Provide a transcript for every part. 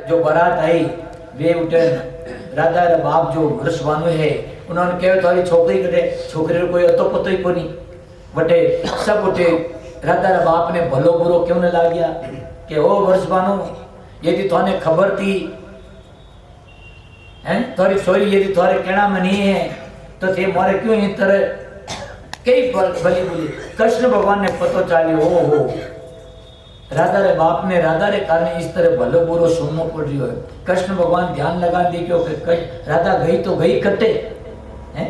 जो बारात आई वे उठे राधा रे बाप जो वर्षवानु है उन्होंने कहो थारी छोकरी कटे छोकरी कोई अतो पतो ही कोनी बटे सब उठे राधा रे बाप ने भलो बुरो क्यों न ला गया कि ओ वर्षवानु यदि थाने खबर थी हैं थारी छोरी यदि थारे कहना में नहीं है तो थे मारे क्यों इस तरह कई भली बोली कृष्ण भगवान ने पतो चालियो हो राधा रे बाप ने राधा रे कारण इस तरह भलो बुरो सुनना पड़ रही है। कृष्ण भगवान ध्यान लगा दे क्योंकि राधा गई तो गई कटे हैं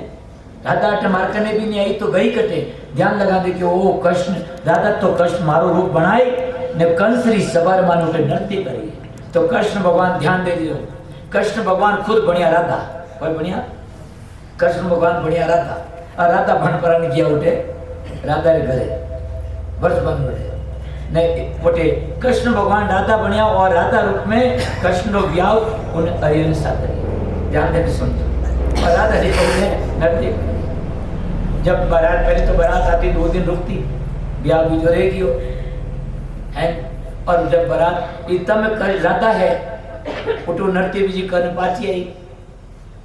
राधा अट मार करने भी नहीं आई तो गई कटे ध्यान लगा दे कि ओ कृष्ण राधा तो कृष्ण मारो रूप बनाए ने कंसरी सवार मानो के नृत्य करी तो कृष्ण भगवान ध्यान दे दियो। कृष्ण भगवान खुद बढ़िया राधा कोई बढ़िया कृष्ण भगवान बढ़िया राधा और राधा भण पर गया उठे राधा रे घरे वर्ष बन उठे नहीं उठे कृष्ण भगवान राधा बढ़िया और राधा रूप में कृष्ण रो ब्याह उन अरियन साथ ध्यान देके सुनते और राधा जी कहते नृत्य जब बारात पहले तो बारात आती 2 दिन रुकती ब्याह भी जो रहेगी हो है और जब बारात इतना में राधा है उठो नृत्य भी जी करने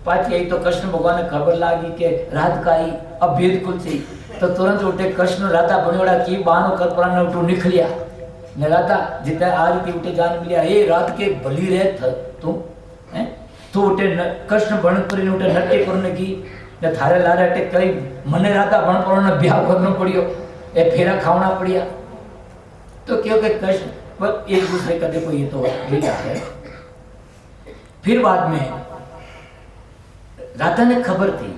पाची आई तो कृष्ण भगवान ने खबर लागी कि रात का आई अब भेद खुल से तो तुरंत उठे कृष्ण राधा बनोड़ा की बानो कर प्राण उठो निकलिया ने राधा जितना आ रही थी उठे जान मिलिया ए रात के भली रहे थ तू हैं तो उठे कृष्ण बन कर उठे नृत्य करने की ने थारे लारे अटे कई मने राधा बन पर ने ब्याह करनो पड़ियो ए फेरा खावना पड़िया तो क्यों के कृष्ण बस एक दूसरे का देखो ये तो यही है। फिर बाद में राधा ने खबर थी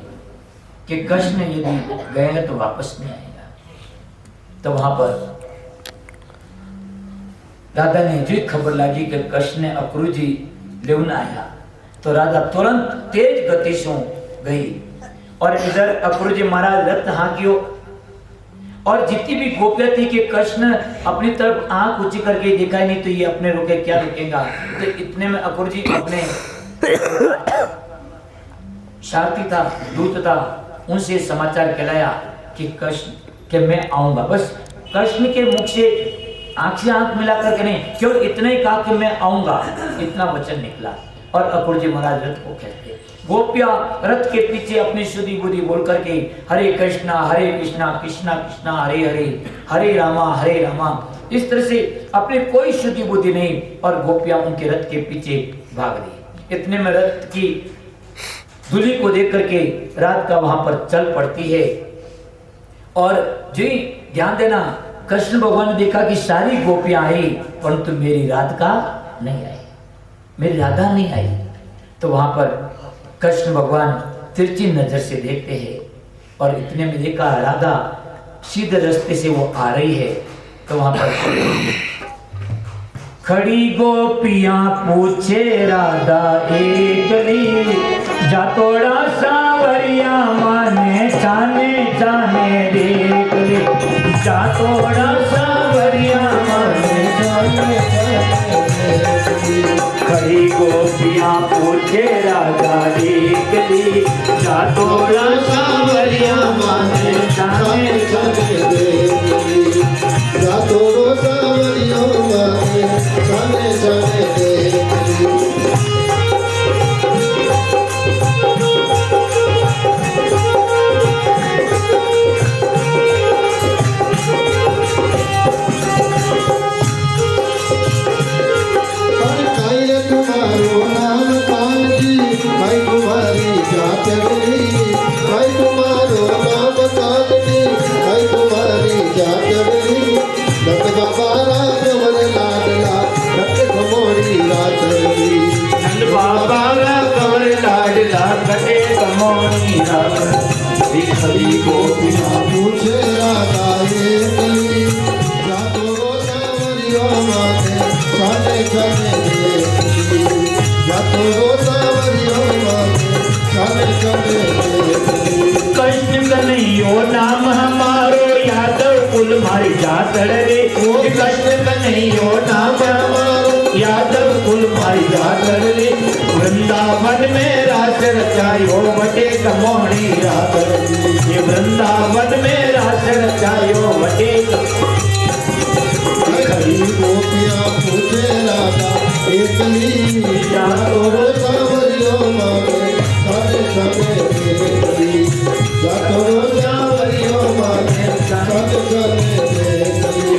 कि कृष्ण यदि गए तो वापस नहीं आएगा तो वहां पर राधा ने जो खबर लगी कि कृष्ण ने अक्रू जी लेवन आया तो राधा तुरंत तेज गति से गई और इधर अक्रू जी महाराज रथ हाकियो और जितनी भी गोपियां थी कि कृष्ण अपनी तरफ आंख ऊंची करके दिखाई नहीं तो ये अपने रुके क्या रुकेगा तो इतने में अक्रू जी अपने सारथी था दूत था उनसे समाचार कहलाया कि कृष्ण कि मैं आऊंगा बस कृष्ण के मुख से आंख मिला करके नहीं क्यों इतना ही कहा कि मैं आऊंगा इतना वचन निकला और अक्रूर जी महाराज रथ को खेलते गोपियां रथ के पीछे अपनी शुद्धि बुद्धि बोल करके हरे कृष्णा कृष्णा कृष्णा हरे हरे हरे रामा इस तरह से अपने कोई शुद्धि बुद्धि नहीं और गोपियां उनके रथ के पीछे भाग रही। इतने में रथ की दूल्हे को देख करके रात का वहां पर चल पड़ती है और जी ध्यान देना कृष्ण भगवान ने देखा कि सारी गोपियां आई परंतु मेरी राधिका नहीं आई मेरी राधा नहीं आई तो वहां पर कृष्ण भगवान तिरछी नजर से देखते हैं और इतने में देखा राधा सीधे रास्ते से वो आ रही है तो वहां पर खड़ी गोपियां पूछे राधा एकली जातोड़ा सावरिया माने जाने देख ले जातोड़ा सावरिया माने खड़ी गोपियां पूछे राधा एकली जातोड़ा सावरिया माने जाने जातोड़ा सावरिया माने जाने खड़ी गोपियां पूछे राधा एकली जातोड़ा सावरिया माने जातोड़ा सावरिया माने कृष्ण कन्हैया नाम हमारो यादव कुल मारी जातड़ रे कृष्ण कन्हैया नाम हमारो यादव कुल मारी जातड़ रे वृंदावन में रास रचायो बटे कमोणी रात ये वृंदावन में रास रचायो बटे खड़ी गोपियां पूछे राधा એકલી જાતો રો સાવરિયો માગે સાને સાને એકલી જાતો રો સાવરિયો માગે સાને સાને એકલી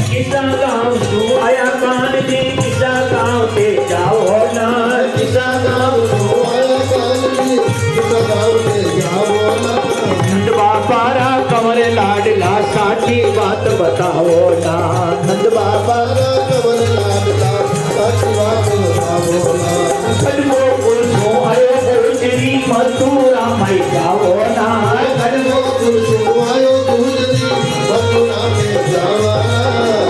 किसा गाँव तू आया कान जी किसा गाँव ते जाओ ना કિસા ગાવ રો આયા કાલી કિસા ગાવ તે જાવો ના नंद बाबा कमरे लाडला साची बात बताओ ना નંદ બાબા રા કમર લાડલા સાચી વાત बताओ ના कदमो पुरुषो आयो गुरुजरी मथुरा मई जाओ ना કડવો પુરુષો આયો ગુજરી મથુરા મે જાવાના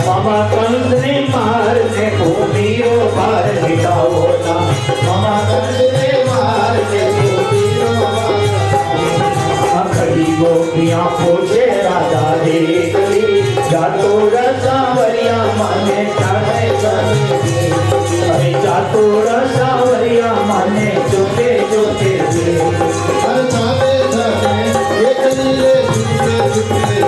मामा कंस ने मार ने भूमियो भार मिटाओ ना મામા કંસને માર કે ગોપીનો खड़ी गोपियां पूछे राजा रे गली जातो रसावरिया माने जाने जाने अरे जातो रसावरिया माने जोते जोते હર ચાલે ચાલે એકલી રે જુટલે જુટલે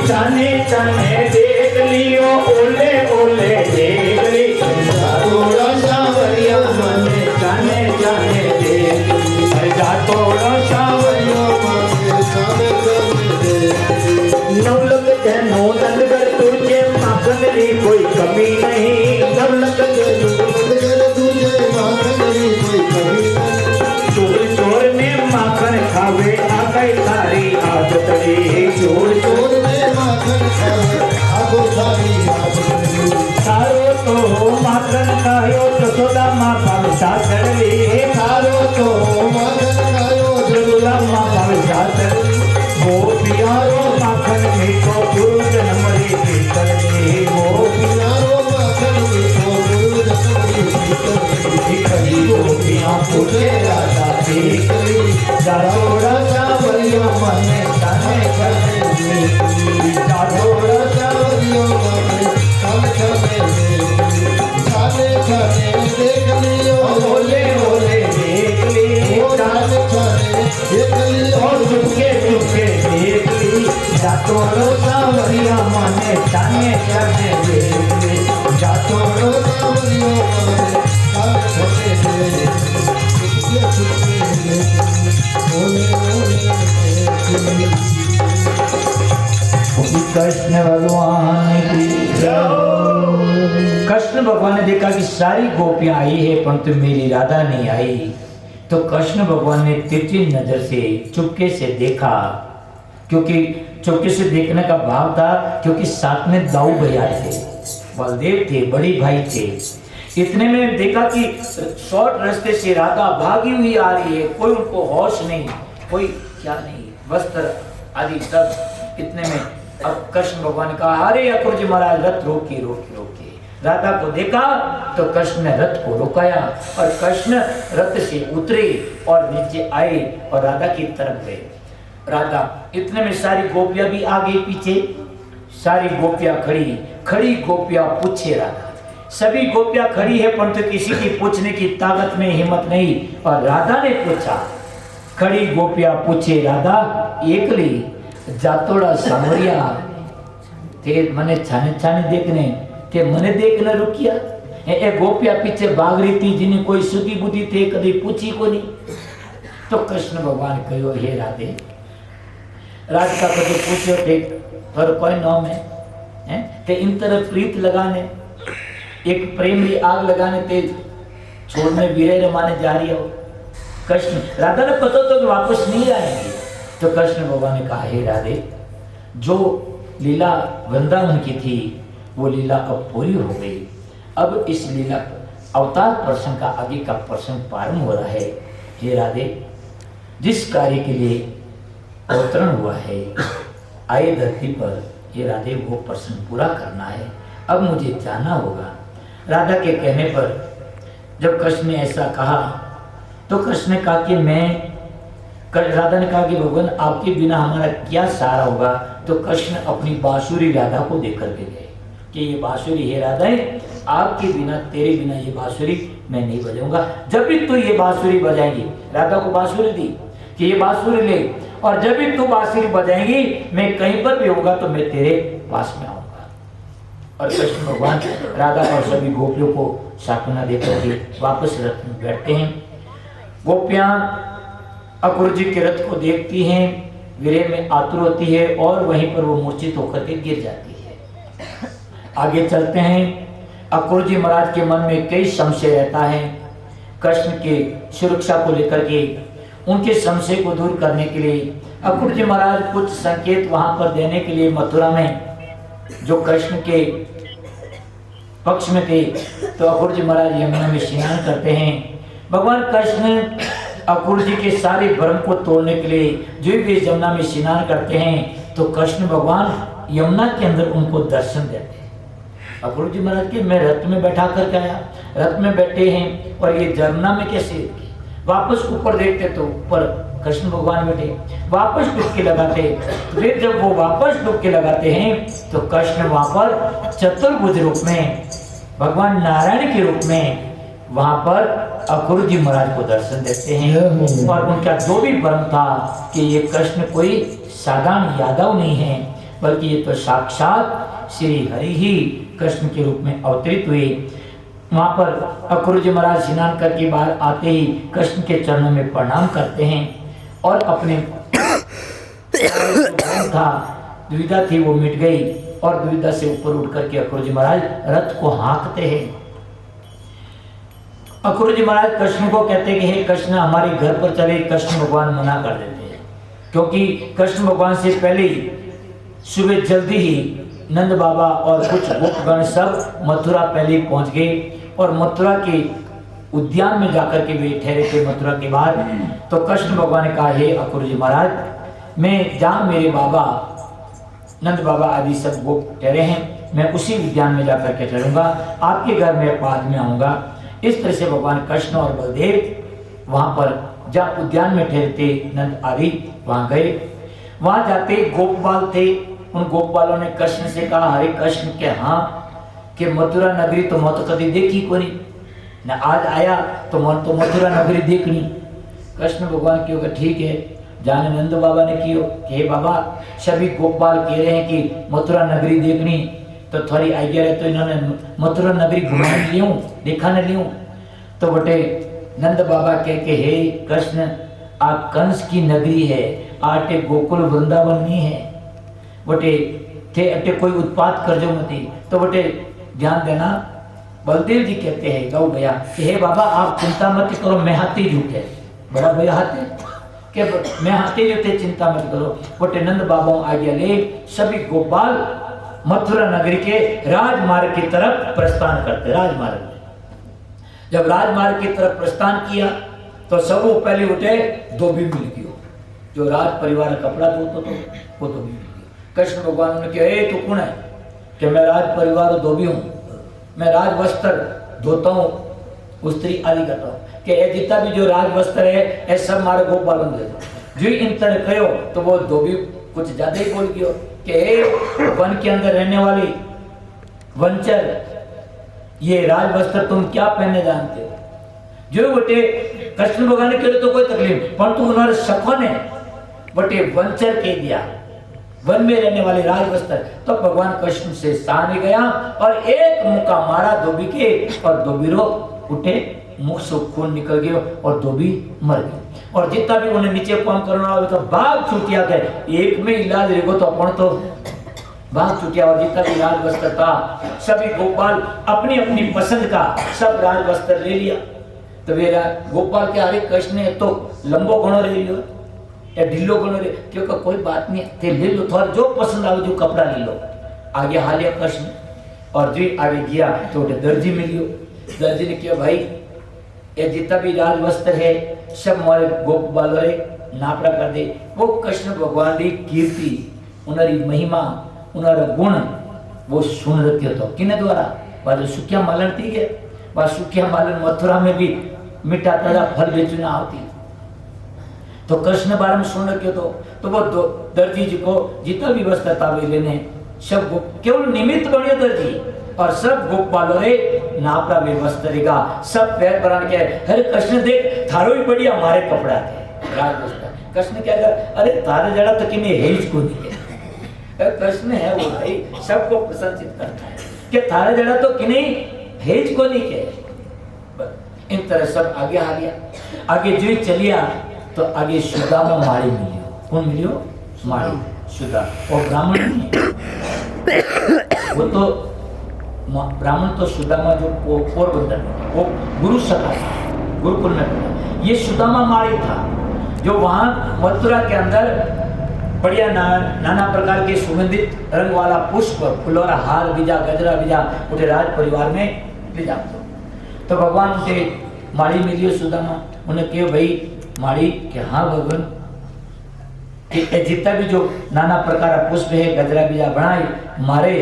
जाने जाने देख लियो ओले ओले देख ली जातो रसावरिया माने जाने जाने देख ली अरे जातो रसावरिया સામે કરે नवलक जैनो नंदगर तुझे माखन री कोई कमी नहीं नवलक जैनो નંદગર તુજે માખણની કોઈ કમી નહીં चोर चोर ने माखन खावे आ गई थारी आदत रे चोर चोर ચોરને માખણ ખાવે આગો થારી આદત सारो तो माखन खायो जसोदा माँ पावसा चढ़े सारो तो માખણ ખાયો जसोदा माँ पावसा चढ़े गोपियारो माखन मीठो गुरु जन्म रे भीतर रे गोपिया પિયારો માખણ મીઠો ગુરુ જસમરી ભીતર खड़ी गोपियां पूछे राजा देख ली जातो रसावरिया मने जाने जाने जातो रसावरिया ચાલે ચાલે દેખ લિયો ओले ओले देख ली ચાલે ચાલે દેખ લિયો और चुपके चुपके देख ली जातो रसावरिया मने जाने जाने देख ली जातो સાવરિયો મારે ચાલે ચાલે ચુપકે ચુપકે ઓલે ઓલે कृष्ण भगवान की जय। कृष्ण भगवान ने देखा कि सारी गोपियां आई है परंतु मेरी राधा नहीं आई, तो कृष्ण भगवान ने तिरछी नजर से चुपके से देखा, क्योंकि चुपके से देखने का भाव था क्योंकि साथ में दाऊ भैया थे, बलदेव थे, बड़ी भाई थे। इतने में देखा कि शॉर्ट रास्ते से राधा भागी हुई आ रही है, कोई उनको होश नहीं, कोई क्या नहीं, वस्त्र आदि सब। इतने में अब कृष्ण भगवान ने कहा, अरे अकुर जी महाराज रथ रोकिए रोकिए रोकिए। राधा को देखा तो कृष्ण ने रथ को रुकाया और कृष्ण रथ से उतरे और नीचे आए और राधा की तरफ गए। राधा इतने में सारी गोपियां भी आ गई पीछे, सारी गोपियां खड़ी, खड़ी गोपियां पूछे राधा, सभी गोपियां खड़ी है परंतु किसी की पूछने की ताकत में हिम्मत नहीं। और राधा ने पूछा, खड़ी गोपियां पूछे राधा एकली जातोड़ा सांवरिया ते मने छाने छाने देखने ते मने देखने रुकिया। ए गोपिया पीछे भाग रही थी जिन्हें कोई सुधी बुद्धि थे कभी पूछी को नहीं। तो कृष्ण भगवान कहो, हे राधे, राधिका को जो पूछो थे पर कोई नाम है ते इन तरह प्रीत लगाने, एक प्रेम की आग लगाने ते छोड़ने वीरे माने जा रही हो। कृष्ण राधा ने पता तो कि वापस नहीं आएंगे। तो कृष्ण भगवान ने कहा, हे राधे, जो लीला वृंदावन की थी वो लीला अब पूरी हो गई, अब इस लीला अवतार प्रसंग का आगे का प्रसंग प्रारंभ हो रहा है। हे राधे, जिस कार्य के लिए अवतरण हुआ है आए धरती पर, हे राधे वो प्रसंग पूरा करना है, अब मुझे जाना होगा। राधा के कहने पर जब कृष्ण ने ऐसा कहा तो कृष्ण ने कहा कि मैं, राधा ने कहा कि भगवान आपके बिना हमारा क्या सहारा होगा। तो कृष्ण अपनी बांसुरी राधा को देकर के गए कि ये बांसुरी है राधा, आपके बिना, तेरे बिना ये बांसुरी मैं नहीं बजाऊंगा। जब भी तू ये बांसुरी बजाएंगी, राधा को बांसुरी दी कि ये बांसुरी ले, और जब भी तू बांसुरी बजाएंगी मैं कहीं पर भी होगा तो मैं तेरे पास में आऊंगा। और कृष्ण भगवान राधा और सभी गोपियों को शाकुना देकर के वापस रथ में बैठते हैं। गोपियां अक्रूर जी के रथ को देखती हैं, विरह में आतुर होती है और वहीं पर वो मूर्छित होकर के गिर जाती है। आगे चलते हैं। अक्रूर जी महाराज के मन में कई संशय रहता है। कृष्ण के सुरक्षा को लेकर के उनके संशय को दूर करने के लिए अक्रूर जी महाराज कुछ संकेत वहां पर देने के लिए मथुरा में जो कृष्ण के पक्ष में थे, तो अक्रूर जी महाराज यमुना में स्नान करते हैं। भगवान कृष्ण अक्रूर जी के सारे भ्रम को तोड़ने के लिए जो भी यमुना में स्नान करते हैं, तो कृष्ण भगवान यमुना के अंदर उनको दर्शन देते हैं। अक्रूर जी महाराज के मैं रथ में बैठा करके आया, रथ में बैठे हैं और ये यमुना में कैसे, वापस ऊपर देखते तो ऊपर कृष्ण भगवान बैठे, वापस डुबकी लगाते। फिर जब वो वापस डुबकी लगाते हैं तो कृष्ण वहां पर चतुर्भुज रूप में भगवान नारायण के रूप में वहां पर अक्रूर जी महाराज को दर्शन देते हैं। और उनका जो भी भ्रम था कि ये कृष्ण कोई साधारण यादव नहीं है, बल्कि ये तो साक्षात श्री हरि ही कृष्ण के रूप में अवतरित हुए। वहां पर अक्रूर जी महाराज स्नान करके बाहर आते ही कृष्ण के चरणों में प्रणाम करते हैं और अपने था दुविधा थी वो मिट गई और दुविधा से ऊपर उठ करके अक्रूर जी महाराज रथ को हाँकते हैं। अक्रूर जी महाराज कृष्ण को कहते हैं कि हे कृष्ण हमारे घर पर चले। कृष्ण भगवान मना कर देते हैं, क्योंकि कृष्ण भगवान से पहले ही सुबह जल्दी ही नंद बाबा और कुछ गोपगण सब मथुरा पहले पहुंच गए और मथुरा के उद्यान में जाकर के वे ठहरे थे मथुरा के बाहर। तो कृष्ण भगवान ने कहा हे अक्रूर जी महाराज, मैं जहाँ मेरे बाबा नंद बाबा आदि सब गोप ठहरे हैं, मैं उसी उद्यान में जाकर के ठहरूंगा, आपके घर में बाद में आऊँगा। इस तरह से भगवान कृष्ण और बलदेव वहाँ पर जहाँ उद्यान में ठहरते नंद आदि वहाँ गए। वहाँ जाते गोपबाल थे, उन गोपबालों ने कृष्ण से कहा हरे कृष्ण के हाँ कि मथुरा नगरी तो मत कभी देखी को नहीं न, आज आया तो मन तो मथुरा नगरी देखनी। कृष्ण भगवान क्यों कि ठीक है, जाने नंद बाबा ने कियो कि हे बाबा सभी गोपाल कह रहे हैं कि मथुरा नगरी देखनी, तो थोड़ी आज्ञा रहे तो इन्होंने मथुरा नगरी घुमाने लियूं दिखाने लियूं। तो बटे नंद बाबा कह के हे कृष्ण आप कंस की नगरी है, आटे गोकुल वृंदावन नहीं है, बटे थे अटे कोई उत्पात कर जो मती। तो बटे ध्यान देना, बलदेव जी कहते हैं गौ भैया कि हे बाबा आप चिंता मत करो, मैं हाथी झूठे बड़ा भैया हाथी के मैं हाथी झूठे चिंता मत करो। बटे नंद बाबा आज्ञा ले सभी गोपाल मथुरा नगरी के राजमार्ग की तरफ प्रस्थान करते। राजमार्ग में जब राजमार्ग की तरफ प्रस्थान किया तो सब पहले उठे धोबी मिल गयो, जो राज परिवार कपड़ा धोता तो वो धोबी मिल गया। कृष्ण भगवान ने कहा ए तू कौन है कि मैं राज परिवार धोबी हूँ, मैं राज वस्त्र धोता हूँ, स्त्री आदि करता हूँ कि ये जितना भी जो राज वस्त्र है ये सब मारे गोपाल देता। जो इन तरह कहो तो वो धोबी कुछ ज्यादा ही बोल गयो कि वन के अंदर रहने वाली वंचर, ये राज वस्त्र तुम क्या पहनने जानते हो। जो बटे कृष्ण भगवान ने कहे तो कोई तकलीफ, परंतु उन्होंने सखों ने बटे वंचर कह दिया, वन में रहने वाले राज वस्त्र। तो भगवान कृष्ण से सामने गया और एक मुक्का मारा धोबी के और धोबी रो उठे, मुख से खून निकल गया और धोबी मर गए। और जितना भी उन्हें नीचे काम करना वाला तो बाघ छूटिया गए, एक में इलाज रेगो तो अपन तो बाघ छूटिया। और जितना भी राज वस्त्र था सभी गोपाल अपनी अपनी पसंद का सब राज वस्त्र ले लिया। तो वे गोपाल के हरे कृष्ण ने तो लंबो घणो ले लियो या ढीलो घणो ले, क्योंकि कोई बात नहीं थे ले लो, थोड़ा जो पसंद आवे जो कपड़ा ले लो। आगे हालिया कृष्ण और जो आगे गया तो दर्जी मिलियो। दर्जी ने किया भाई ये जितना भी राज वस्त्र है सब हमारे गोपाल रे नापड़ा कर दे। वो कृष्ण भगवान की कीर्ति उनरी महिमा उनरा गुण वो सुन रखे तो किने द्वारा वह सुखिया मालन थी के वह सुखिया मालन मथुरा में भी मीठा ताजा फल बेचना आती। तो कृष्ण बारे में सुन रखे तो वो दर्जी जी को जितना भी वस्त्र था वे लेने सब केवल निमित्त बने दर्जी और सब गोपालों रे नापड़ा वे वस्त्र रहेगा सब पैर परान के हरे कृष्ण देख थारो ही बढ़िया हमारे कपड़ा थे राज वस्त्र। कृष्ण क्या कर अरे थारे जड़ा तो किन्हें है इसको नहीं है। कृष्ण है वो भाई सबको प्रशंसित करता है कि थारे जड़ा तो कि नहीं भेज को नहीं के इन तरह सब आगे आ गया। आगे जो चलिया तो आगे सुदामा माड़ी मिलियो। कौन मिलियो? माड़ी सुदा। और ब्राह्मण नहीं है, वो तो ब्राह्मण तो सुदामा जो पोरबंदर में वो गुरु सखा था, गुरुकुल में पढ़ा। ये सुदामा माड़ी था जो वहां मथुरा के अंदर बढ़िया नाना प्रकार के सुगंधित रंग वाला पुष्प फुलोरा हार बीजा गजरा बीजा उठे राज परिवार में ले जाते। तो भगवान उठे माड़ी मिलियो सुदामा। उन्हें कहो भाई माड़ी के हाँ भगवान कि जितना भी जो नाना प्रकार पुष्प है गजरा बीजा बनाए मारे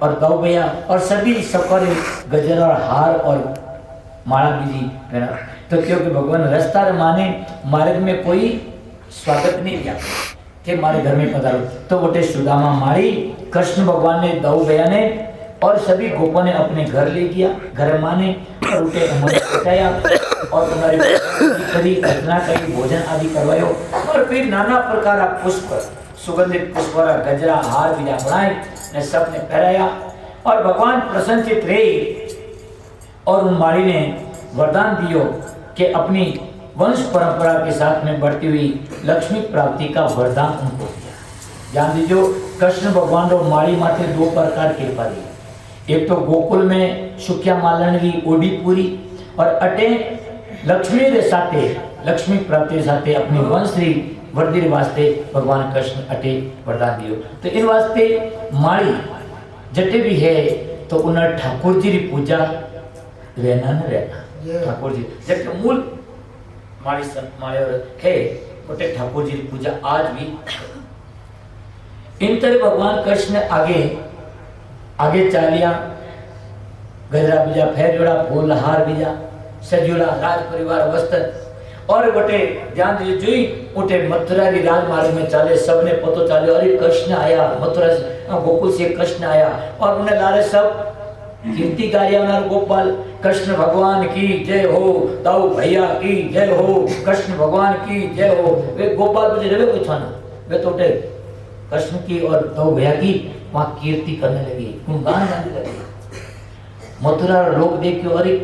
और गौ भैया और सभी सफर गजरा और हार और माला बीजी पहना। तो क्योंकि भगवान रास्ता माने मार्ग में कोई स्वागत नहीं किया कि हमारे घर में पधारो। तो बोटे सुदामा मारी कृष्ण भगवान ने दौ भैया ने और सभी गोपों ने अपने घर ले गया, घर माने और उठे बताया और तुम्हारी करी घटना करी भोजन आदि करवायो और फिर नाना प्रकार पुष्प सुगंधित पुष्प गजरा हार बीजा बनाए ने सबने पहराया और भगवान प्रसन्नचित रहे। और उन माड़ी ने वरदान दियो कि अपनी वंश परंपरा के साथ में बढ़ती हुई लक्ष्मी प्राप्ति का वरदान उनको दिया। जान दीजिए कृष्ण भगवान रो माड़ी माथे दो प्रकार के कृपा दी। एक तो गोकुल में सुखिया मालन की ओडी पूरी और अटे लक्ष्मी रे साथे लक्ष्मी प्राप्ति साथे अपनी वंश री वर्दी वास्ते भगवान कृष्ण अटे वरदान दियो। तो इन वास्ते माड़ी जटे भी है तो उन्हें ठाकुर जी री पूजा रहना न रहना ठाकुर जी जबकि मूल माड़ी माड़े है उठे ठाकुर जी की पूजा आज भी। इन तरह भगवान कृष्ण आगे चालिया गजरा बीजा फेर जोड़ा फूल हार बीजा सजुला राज परिवार वस्त्र और बटे ध्यान दीजिए जुई उठे मथुरा की राजमार्ग में चाले सबने पतो चाले अरे कृष्ण आया मथुरा से गोकुल से कृष्ण आया और उन्हें लारे सब कीर्ति गारिया गोपाल कृष्ण भगवान की जय हो दाऊ भैया की जय हो कृष्ण भगवान की जय हो। वे गोपाल बजे रहे कोई था ना वे तो उठे कृष्ण की और दाऊ भैया की वहां कीर्ति करने लगी गुणगान गाने लगे। मथुरा लोग देख के अरे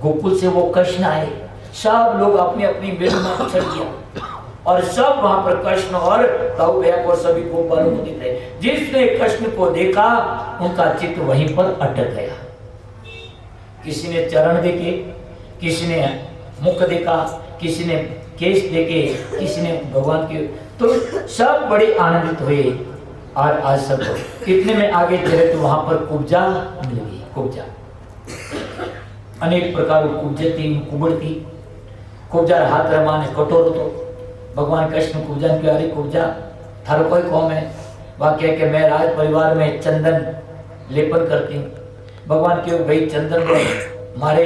गोकुल से वो कृष्ण आए सब लोग अपनी अपनी मेल में उछल गया और सब वहां पर कृष्ण और दाऊ भैया को सभी गोपालों को दिख रहे। जिसने कृष्ण को देखा उनका चित्त वहीं पर अटक गया। किसी ने चरण देखे किसी ने मुख देखा किसी ने केश देखे किसी ने भगवान के तो सब बड़े आनंदित हुए। और आज सब इतने में आगे चले तो वहां पर कुब्जा मिल गई। कुब्जा अनेक प्रकार की कुब्जे थी कुबड़ थी। कुब्जा हाथ रमाने कटोरो तो भगवान कृष्ण कुब्जा के अरे कुब्जा थारो कोई कौम है वह कह के मैं राज परिवार में चंदन लेपन करती हूँ। भगवान के भाई चंदन को मारे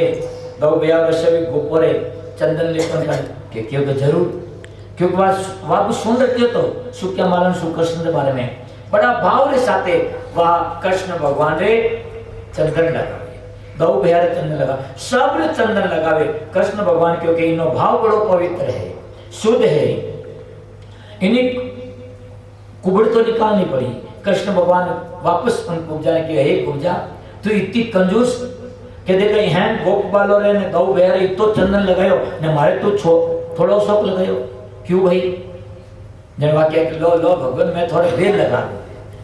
गौ भैया सभी गोपोरे चंदन लेपन कर के क्यों तो जरूर क्योंकि वह सुन रखे तो सुख्या मालन सुकृष्ण के बारे में बड़ा भाव रे साथे वह कृष्ण भगवान रे चंदन लगावे गौ भैया रे चंदन लगा सब रे चंदन लगावे कृष्ण भगवान क्योंकि इनो भाव बड़ो पवित्र है शुद्ध है। इन्हें कुबड़ तो निकालनी पड़ी। कृष्ण भगवान वापस उन कुब्जा ने किया हे कुब्जा तू इतनी कंजूस के देखा हैं गोपालो रे ने गौ भैया रे तो चंदन लगायो ने मारे तो थोड़ा शौक लगायो क्यों भाई जनवा क्या कि लो लो भगवान मैं थोड़े देर लगा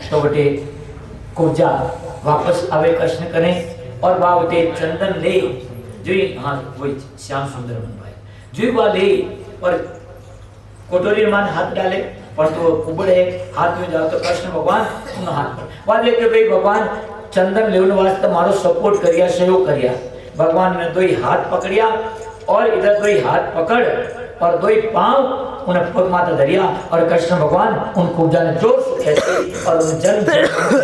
तो बटे कुब्जा वापस आवे कृष्ण करें और वह बटे चंदन ले जो हाँ वही श्याम सुंदर बनवाए जो वह ले और कोटोरी मान हाथ डाले और तो कुबड़ है हाथ में जाओ तो कृष्ण भगवान उन हाथ पर वह देखे भाई भगवान चंदन लेने वास्ते मारो सपोर्ट करिया सहयोग करिया। भगवान ने दो ही हाथ पकड़िया और इधर दो ही हाथ पकड़ और दो ही पांव उन्हें पग माता धरिया और कृष्ण भगवान उन कुब्जा ने जोर से खेचे और उन जल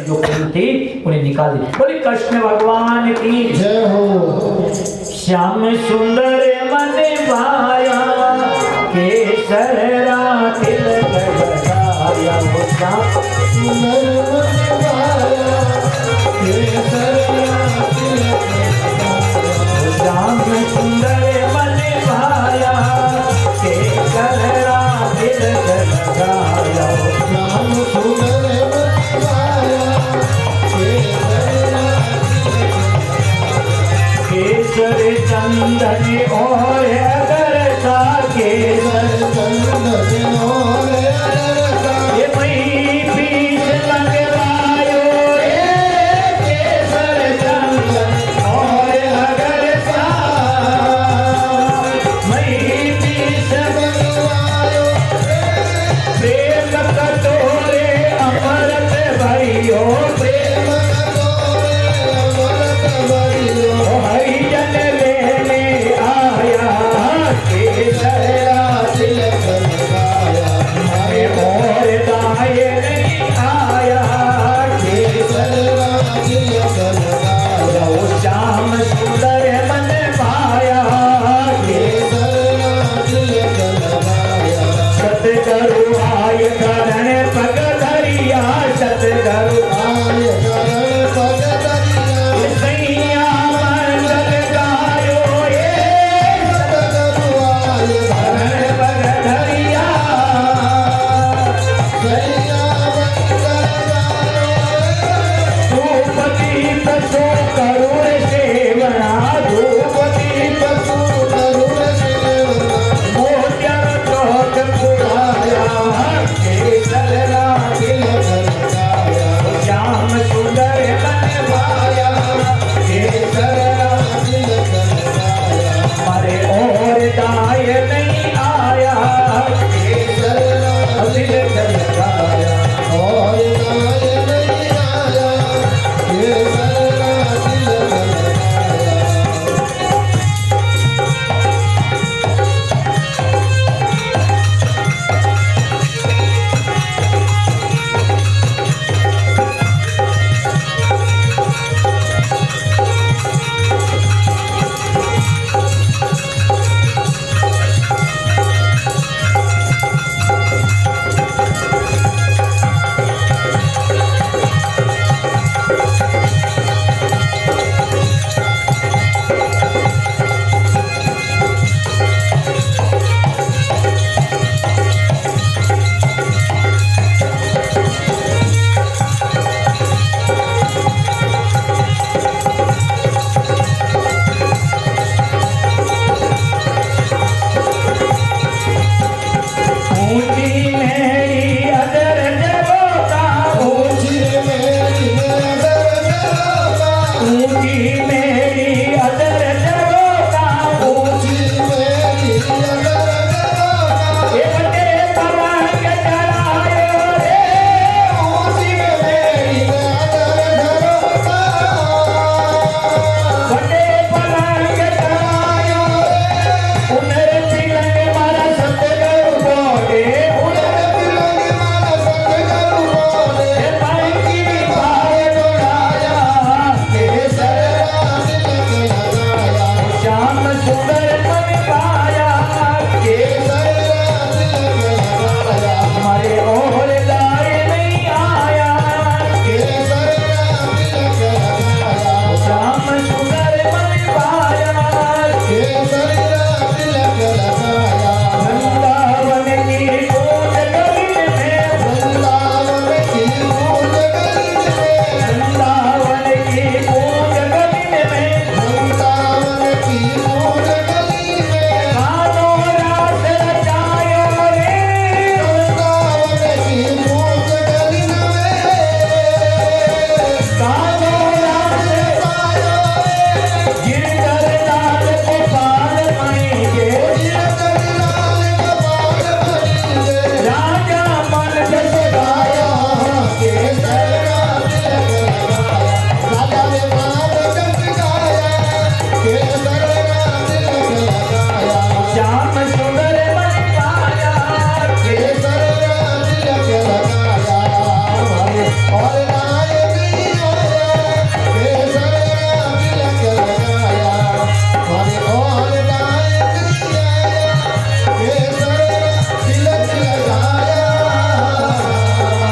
जो कहीं थी उन्हें निकाल दी। बोली कृष्ण भगवान की जय हो। श्याम सुंदर मन भाया केसर राखिल गगनाया वो श्याम सुंदर मन भाया केसर राखिल गगनाया श्याम सुंदर मन भाया केसर राखिल गगनाया श्याम सुंदर मन भाया केसर राखिल चंदन और अगर सा केसर चंदन और अरसा ये मई पीछ लगवायो रे केसर चंदन और अगर सा मई पीछ बनवायो प्रेम कटोरे अमृत भरियो प्रेम कटोरे अमृत भरियो हरिजन लेने आया केसर तिलक लगाया हमें और दाए नहीं आया केसर तिलक लगाया लो श्याम सुंदर मन पाया केसर तिलक लगाया सतगुरु आय करण पग धरिया सतगुरु आय करण पग धरिया सैया मंगल गायो ये सतगुरु आय करण पग धरिया सैया मंगल धूप दीप सो करुण सेवना धूप दीप पशु करुण सेवना मोत्यर चौक पुराया केसर तिलक लगाया श्याम सुंदर मन भाया केसर तिलक लगाया हमारे और दाय नहीं आया केसर तिलक लगाया और नाय नहीं आया केसर तिलक लगाया ऊंची मेरी अदर जगोता ऊंची मेरी नगर जगोता ऊंची मेरी अदर जगोता ऊंची मेरी नगर जगोता ये बड़े पलंग चढ़ायो रे ऊंची मेरी नगर जगोता बड़े पलंग चढ़ायो उनर तिलंग मारा सतगुरु बोले उनर तिलक मारा सतगुरु बोले ये पालकी भाव डोलाया केसर तिलक लगाया श्याम सुंदर मन पाया केसर तिलक लगाया हमारे और दाए नहीं आया केसर तिलक लगाया श्याम सुंदर मन पाया केसर तिलक लगाया वृंदावन की कूद गली में वृंदावन की कूद गली में वृंदावन की कूद गली में वृंदावन की कूद गली में कानो रास रचायो रे वृंदावन की कूद गली में कानो रास गिरधर लाल गोपाल मणि के राजा मन जसगाया श्याम सुंदर मन पाया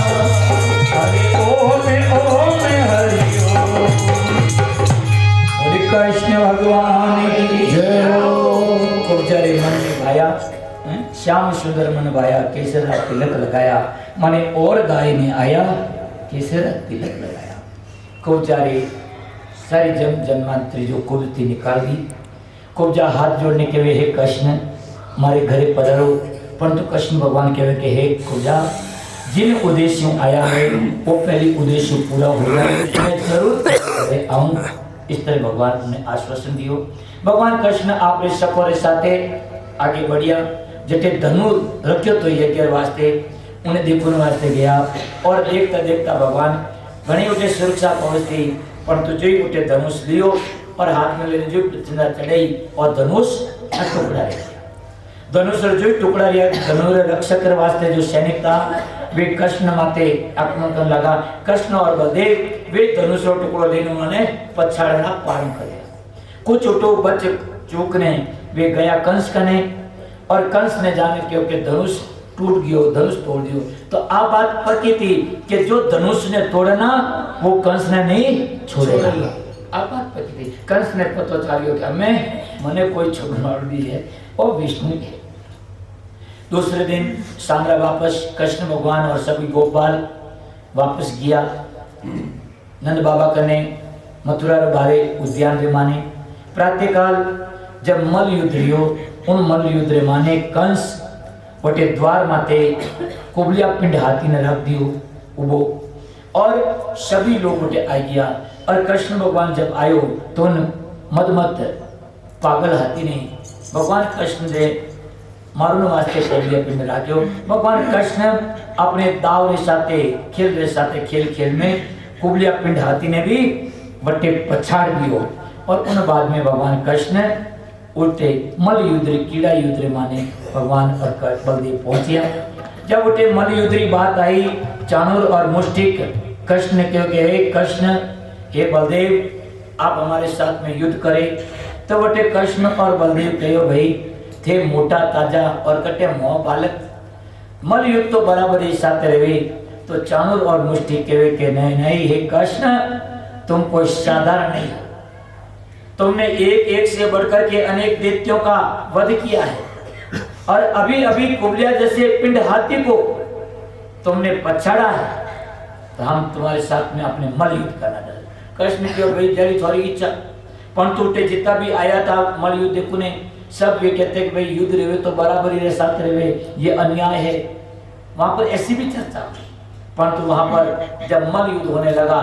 हरि ओम हरि ओम हरि कृष्ण भगवान की जय हो। को बेचारे मन में भाया श्याम सुंदर मन भाया केसर तिलक लगाया माने और गाय ने आया केसर तिलक लगाया को बेचारे सारी जन्मांतरी जो कुल थी निकाल दी कुब्जा हाथ जोड़ने के वे हे कृष्ण मारे घरे पधारो, परंतु कृष्ण भगवान कहे कि हे कुब्जा जिन उद्देश्यों आया है वो पहले उद्देश्य पूरा हो गया, मैं जरूर आऊँ। इस तरह भगवान ने आश्वासन दियो। भगवान कृष्ण आपने सकोरे साथे आगे बढ़िया, जटे धनु रखियो तो यज्ञ वास्ते उन्हें देखने वास्ते गया और देखता देखता भगवान घनी उठे सुरक्षा पहुंचती, परंतु जो ही उठे धनुष लियो और हाथ में लेने जो चिंता चढ़ाई और धनुष टुकड़ा रह गया। धनुष जो टुकड़ा लिया, धनुष रक्षक वास्ते जो सैनिक था वे कृष्ण माते आक्रमण करने लगा। कृष्ण और बलदेव वे धनुष और टुकड़ा लेने उन्होंने पछाड़ना पारण कर दिया। कुछ उठो बच चूकने वे गया कंस कने और कंस ने जाने के धनुष टूट गयो, धनुष तोड़ दियो। तो आ बात पक्की थी कि जो धनुष ने तोड़ना वो कंस ने नहीं छोड़ेगा। आ बात पक्की थी, कंस ने पता चालियो कि हमें मने कोई छोड़ना दी है और विष्णु है। दूसरे दिन सांद्रा वापस कृष्ण भगवान और सभी गोपाल वापस गया नंद बाबा कने मथुरा रे बारे उद्यान रे माने। प्रातःकाल जब मल युद्ध रियो, उन मल युद्ध रे माने कंस वटे द्वार माते कुबलिया पिंड हाथी ने रख दियो उबो और सभी लोग वटे आ गया। और कृष्ण भगवान जब आयो तो उन मदमत पागल हाथी ने भगवान कृष्ण दे मारून वास्ते कुबलिया पिंड राख्यो। भगवान कृष्ण अपने दाव रे साथे खेल खेल में कुबलिया पिंड हाथी ने भी वटे पछाड़ दियो और उन बाद में भगवान कृष्ण उठे मल युद्ध कीड़ा युद्ध माने भगवान और बलदेव पहुंचिया। जब उठे मल युद्ध बात आई, चाणूर और मुष्टिक कृष्ण ने कहा कि हे कृष्ण हे बलदेव आप हमारे साथ में युद्ध करें। तो उठे कृष्ण और बलदेव कहो भाई थे मोटा ताजा और कटे मोह बालक, मल युद्ध तो बराबर ही साथ रहे। तो चाणूर और मुष्टिक कहे कि नहीं नहीं हे कृष्ण तुम कोई साधारण नहीं, तुमने एक से बढ़कर के अनेक दैत्यों का वध किया है और अभी अभी कुबलिया जैसे पिंड हाथी को तुमने पछाड़ा है, तो हम तुम्हारे साथ में अपने मल युद्ध करना चाहते। कृष्ण की भाई जरी थोड़ी इच्छा, परंतु उठे जितना भी आया था मल युद्ध देखने सब ये कहते कि भाई युद्ध रहे तो बराबर ही साथ रहे, ये अन्याय है। वहां पर ऐसी भी चर्चा हुई, परंतु वहां पर जब मल युद्ध होने लगा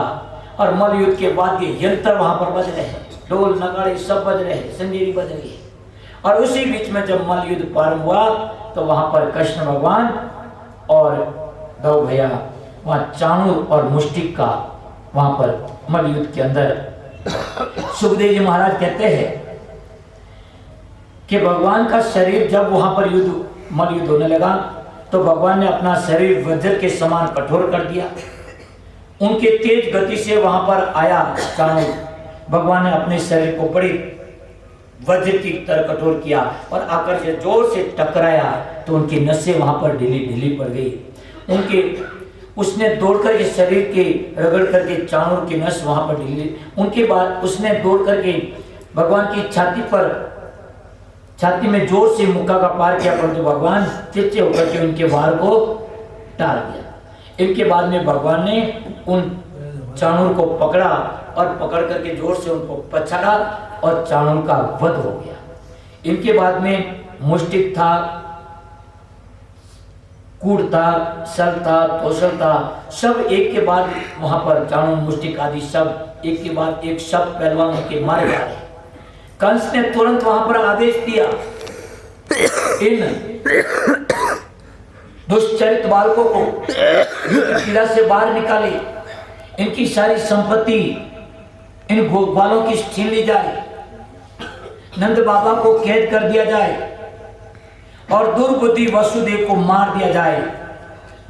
और मल युद्ध के बाद ये यंत्र वहां पर बज रहे हैं, ढोल नगाड़े सब बज रहे हैं, संजीरी बज रही है। और उसी बीच में जब मल युद्ध प्रारंभ हुआ तो वहां पर कृष्ण भगवान और दो भैया वहां चाणूर और मुष्टिक का वहां पर मल युद्ध के अंदर सुखदेव जी महाराज कहते हैं कि भगवान का शरीर जब वहां पर मल युद्ध होने लगा तो भगवान ने अपना शरीर वज्र के समान कठोर कर दिया। उनके तेज गति से वहां पर आया चाणूर, भगवान ने अपने शरीर को बड़ी वज्र की तरह कठोर किया और आकर से जोर से टकराया तो उनकी नसें वहां पर ढीली पड़ गई। उसने दौड़कर के शरीर के रगड़ करके चाणूर की नस वहां पर ढीली, उनके बाद उसने दौड़ करके भगवान की छाती में जोर से मुक्का का पार किया, परंतु भगवान चिच्चे होकर के उनके वार को टाल दिया। इनके बाद में भगवान ने उन चाणूर को पकड़ा और पकड़ करके जोर से उनको पछाड़ा और चाणूर का वध हो गया। इनके बाद में मुष्टिक था, कूड़ था, सल था, तोसल था, सब एक के बाद वहां पर चाणूर मुष्टिक आदि सब एक के बाद एक सब पहलवानों के मारे जा रहे। कंस ने तुरंत वहां पर आदेश दिया इन दुष्चरित बालकों को किला से बाहर निकाले, इनकी सारी संपत्ति इन गोपालों की छीन ली जाए, नंद बाबा को कैद कर दिया जाए और दुर्बुद्धि वसुदेव को मार दिया जाए।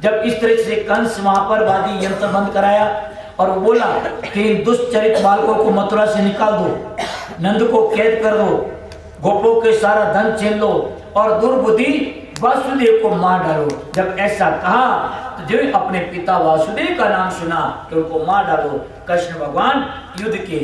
जब इस तरह से कंस वहां पर वादी यंत्र बंद कराया और बोला कि इन दुष्चरित बालकों को मथुरा से निकाल दो, नंद को कैद कर दो, गोपों के सारा धन छीन लो और दुर्बुद्धि वासुदेव को मार डालो। जब ऐसा कहा तो जो अपने पिता वासुदेव का नाम सुना तो उनको मार डालो। कृष्ण भगवान युद्ध के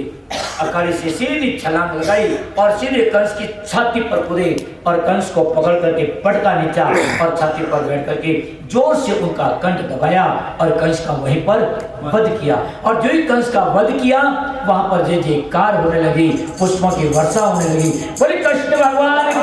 अखाड़े से सीधी छलांग लगाई और सीधे कंस की छाती पर कूदे और कंस को पकड़ करके पटका नीचा और छाती पर बैठ करके जोर से उनका कंठ दबाया और कंस का वहीं पर वध किया। और जो ही कंस का वध किया वहां पर जय जयकार होने लगी, पुष्पों की वर्षा होने लगी। बोले कृष्ण भगवान